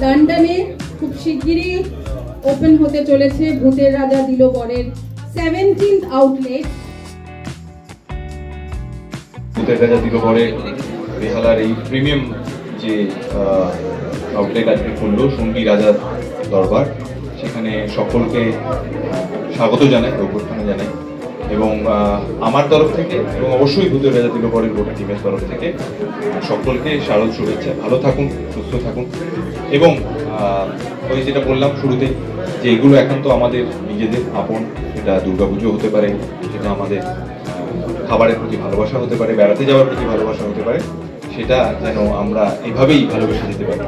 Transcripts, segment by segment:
লন্ডনে খুব শিগগিরই ওপেন হতে চলেছে ভূতের রাজা দিলবরের 17th আউটলেট। ভূতের রাজা দিলবরে বেহালার এই প্রিমিয়াম যে আউটলেট আজকে খুললো শুন্ডি রাজার দরবার, সেখানে সকলকে স্বাগত জানাই, অভ্যর্থনা জানাই এবং আমার তরফ থেকে এবং অবশ্যই ভূতের রাজা দিলবরের গোটা টিমের তরফ থেকে সকলকে শারদ শুভেচ্ছা। ভালো থাকুন, সুস্থ থাকুন এবং ওই যেটা বললাম শুরুতে যে এগুলো এখন তো আমাদের নিজেদের আপন, সেটা দুর্গাপুজো হতে পারে, সেটা আমাদের খাবারের প্রতি ভালোবাসা হতে পারে, বেড়াতে যাওয়ার প্রতি ভালোবাসা হতে পারে, সেটা যেন আমরা এভাবেই ভালোবেসে যেতে পারি।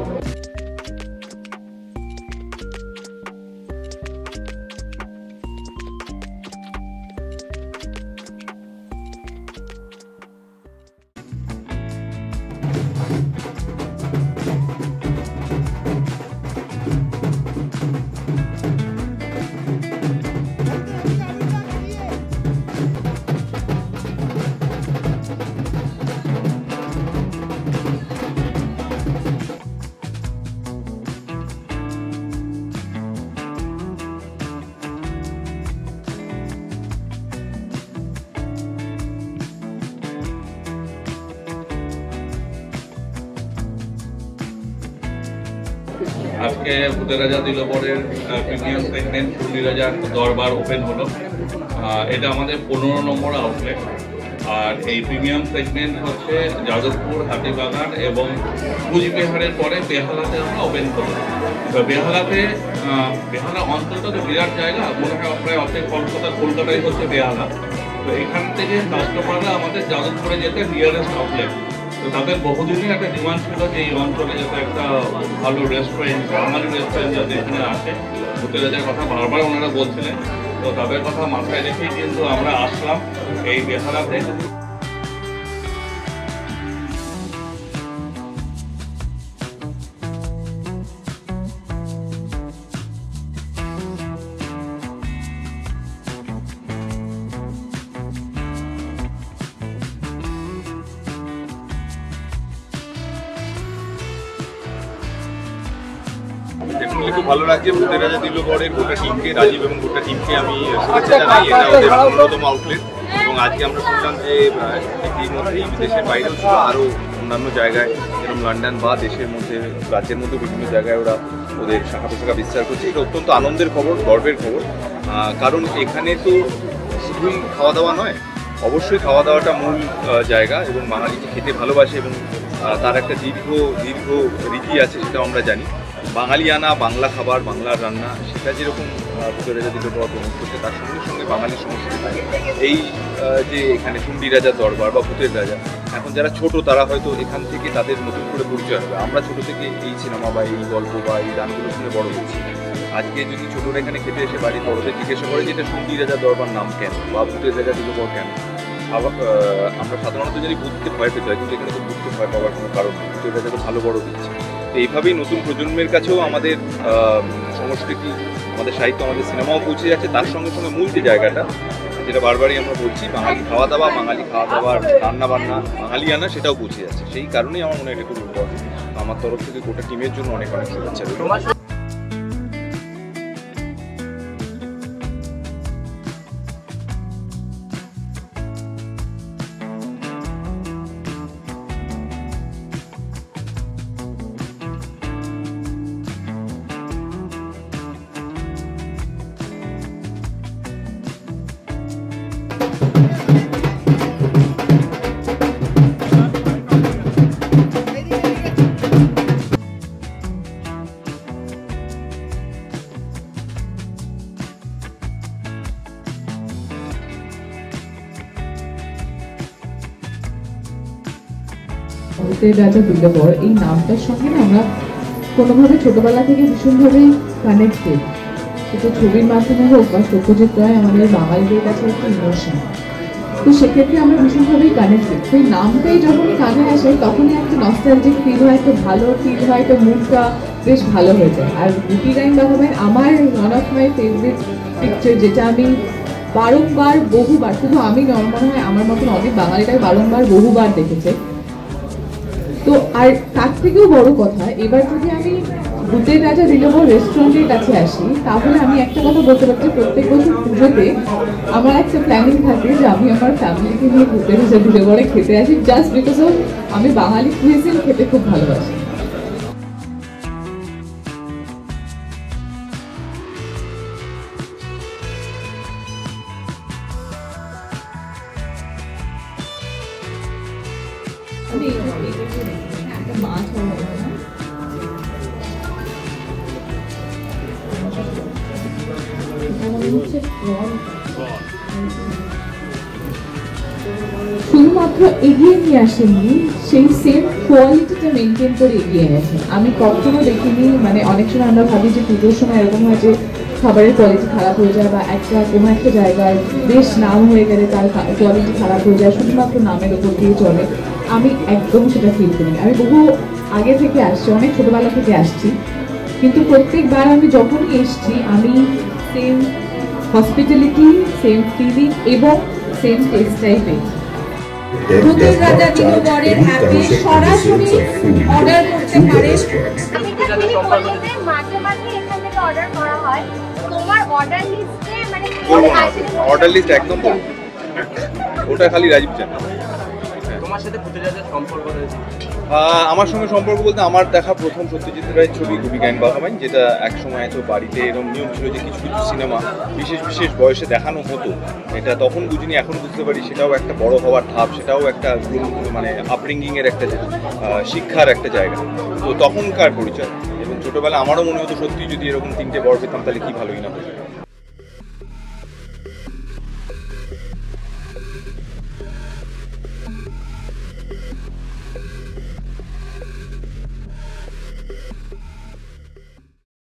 আজকে ভূতের রাজা দিলবরের প্রিমিয়াম সেগমেন্ট শুন্ডি রাজার দরবার ওপেন হলো। এটা আমাদের 15 নম্বর আউটলেট। আর এই প্রিমিয়াম সেগমেন্ট হচ্ছে যাদবপুর, হাতিবাগান এবং কুচবিহারের পরে বেহালাতে আমরা ওপেন করবো। বেহালাতে বেহালা অঞ্চলটা তো বিরাট জায়গা, মনে হয় প্রায় অর্ধেক কলকাতায় হচ্ছে বেহালা। তো এখান থেকে কাস্টমাররা আমাদের যাদবপুরে যেতে নিয়ারেস্ট আউটলেট। তো তাদের বহুদিনই একটা ডিমান্ড ছিল যে এই অঞ্চলে যাতে একটা ভালো রেস্টুরেন্ট, বাঙালি রেস্টুরেন্ট যাতে এখানে আসে। ভূতের রাজার কথা বারবার ওনারা বলছিলেন, তো তাদের কথা মাথায় রেখেই কিন্তু আমরা আসলাম এই বেহালাতে। খুব ভালো লাগছে ভূতের রাজা দিলবরের গোটা টিমকে, রাজীব এবং গোটা টিমকে আমি শুভেচ্ছা জানাই। এটা ওদের 15তম আউটলেট এবং আজকে আমরা শুনলাম যে ইতিমধ্যেই দেশের বাইরেও ছিল, আরও অন্যান্য জায়গায় যেরকম লন্ডন বা দেশের মধ্যে, রাজ্যের মধ্যে বিভিন্ন জায়গায় ওরা ওদের শাখা প্রশাখা বিস্তার করছে। এটা অত্যন্ত আনন্দের খবর, গর্বের খবর। কারণ এখানে তো শুধুই খাওয়া দাওয়া নয়, অবশ্যই খাওয়া দাওয়াটা মূল জায়গা এবং বাঙালিকে খেতে ভালোবাসে এবং তার একটা দীর্ঘ রীতি আছে, সেটাও আমরা জানি। বাঙালিয়ানা, বাংলা খাবার, বাংলার রান্না, সেটা যেরকম ভূতের রাজা দিলবর প্রমোট করছে, তার সঙ্গে সঙ্গে বাঙালির সংস্কৃতি। এই যে এখানে শুন্ডি রাজার দরবার বা ভূতের রাজা, এখন যারা ছোট তারা হয়তো এখান থেকে তাদের নতুন করে পরিচয় হবে। আমরা ছোট থেকে এই সিনেমা বা এই গল্প বা এই গানগুলো শুনে বড় হচ্ছি। আজকে যদি ছোটরা এখানে খেতে এসে বাড়ির বড়দের জিজ্ঞাসা করে যে এটা শুন্ডি রাজার দরবার নাম কেন বা ভূতের রাজা দিলবর কেন, আমরা সাধারণত যদি বুঝতে ভয় পেতে হয়, কিন্তু এখানে তো বুঝতে ভয় পাওয়ার কোনো কারণ নেই। ভূতের রাজা তো ভালো বড় দিচ্ছে। তো এইভাবেই নতুন প্রজন্মের কাছেও আমাদের সংস্কৃতি, আমাদের সাহিত্য, আমাদের সিনেমাও পৌঁছে যাচ্ছে। তার সঙ্গে সঙ্গে মূল যে জায়গাটা, যেটা বারবারই আমরা বলছি, বাঙালি খাওয়া দাওয়ার রান্না বান্না, বাঙালিয়ানা, সেটাও পৌঁছে যাচ্ছে। সেই কারণেই আমার মনে হয় এটা খুব ইম্পর্টেন্ট। আমার তরফ থেকে গোটা টিমের জন্য অনেক অনেক শুভেচ্ছা রইল। ভূতের রাজা দিলবর এই নামটার সঙ্গে না আমরা কোনোভাবে ছোটবেলা থেকে ভীষণভাবেই কানেক্টেড। সেটা ছবির মাধ্যমে হোক বা সত্যজিৎরায় আমাদের বাঙালিদের কাছে একটা ইমোশন। তো সেক্ষেত্রে আমরা ভীষণভাবেই কানেক্টেড। তো এই নামটাই যখনই কানে আসে তখনই একটা নস্টালজিক ফিল হয়, একটা ভালো ফিল হয়, একটা মুডটা বেশ ভালো হয়ে যায়। আর গুপি গাইন বাঘাবাইন আমার one of my favourite picture, যেটা আমি বারংবার বহুবার, শুধু আমি নয়, মনে হয় আমার মতন অনেক বাঙালিটাই বারংবার বহুবার দেখেছে। তো আর তার থেকেও বড় কথা, এবার যদি আমি ভূতের রাজা দিলবর রেস্টুরেন্টের কাছে আসি, তাহলে আমি একটা কথা বলতে পারছি, প্রত্যেক বছর পুজোতে আমার একটা প্ল্যানিং থাকে যে আমি আমার ফ্যামিলিকে নিয়ে ভূতের রাজা দিলবরে খেতে আসি, জাস্ট বিকজ অফ আমি বাঙালি কুইজিন খেতে খুব ভালোবাসি। মাছ শুধুমাত্র এগিয়ে নিয়ে আসেননি, সেই সেম কোয়ালিটিটা মেনটেন করে এগিয়ে এনেছেন। আমি কখনো দেখিনি, মানে অনেক সময় আমরা ভাবি যে পুজোর সময় এরকম হয় যে খাবারের কোয়ালিটি খারাপ হয়ে যায়, বা কোনো একটা জায়গায় বেশ নাম হয়ে গেলে তার কোয়ালিটি খারাপ হয়ে যায়, শুধুমাত্র নামের ওপর দিয়ে চলে। আমি একদম সেটা ফিল করি। আমি বহু আগে থেকে আসছি, অনেক ছোটবেলা থেকে আসছি, কিন্তু প্রত্যেকবার আমি যখনই এসছি আমি সেম হসপিটালিটি, সেম ফিলিং এবং সেম টেস্টটাই পেয়েছি। ভূতের রাজা দিলবরের অ্যাপে সরাসরি অর্ডার করতে পারেন। মাঝে মাঝে এখান থেকে অর্ডার করা হয়, তোমার অর্ডার লিস্টে মানে অর্ডার লিস্ট একদম ওটা খালি রাজীব জানে। তোমার সাথে ভূতের রাজার সম্পর্ক রয়েছে? আমার সঙ্গে সম্পর্ক বলতে আমার দেখা প্রথম সত্যজিৎ রায়ের ছবি গুপি গাইন বাঘাবাইন, যেটা একসময় তো বাড়িতে এরকম নিয়ম ছিল যে কিছু কিছু সিনেমা বিশেষ বিশেষ বয়সে দেখানো হতো। এটা তখন বুঝিনি, এখন বুঝতে পারি সেটাও একটা বড় হওয়ার ধাপ, সেটাও একটা মানে আপব্রিঙ্গিংয়ের একটা শিক্ষার একটা জায়গা। তো তখনকার পরিচয়, এবং ছোটোবেলা আমারও মনে হতো সত্যি যদি এরকম 3টে বর পেতাম তাহলে কি ভালোই না হতো।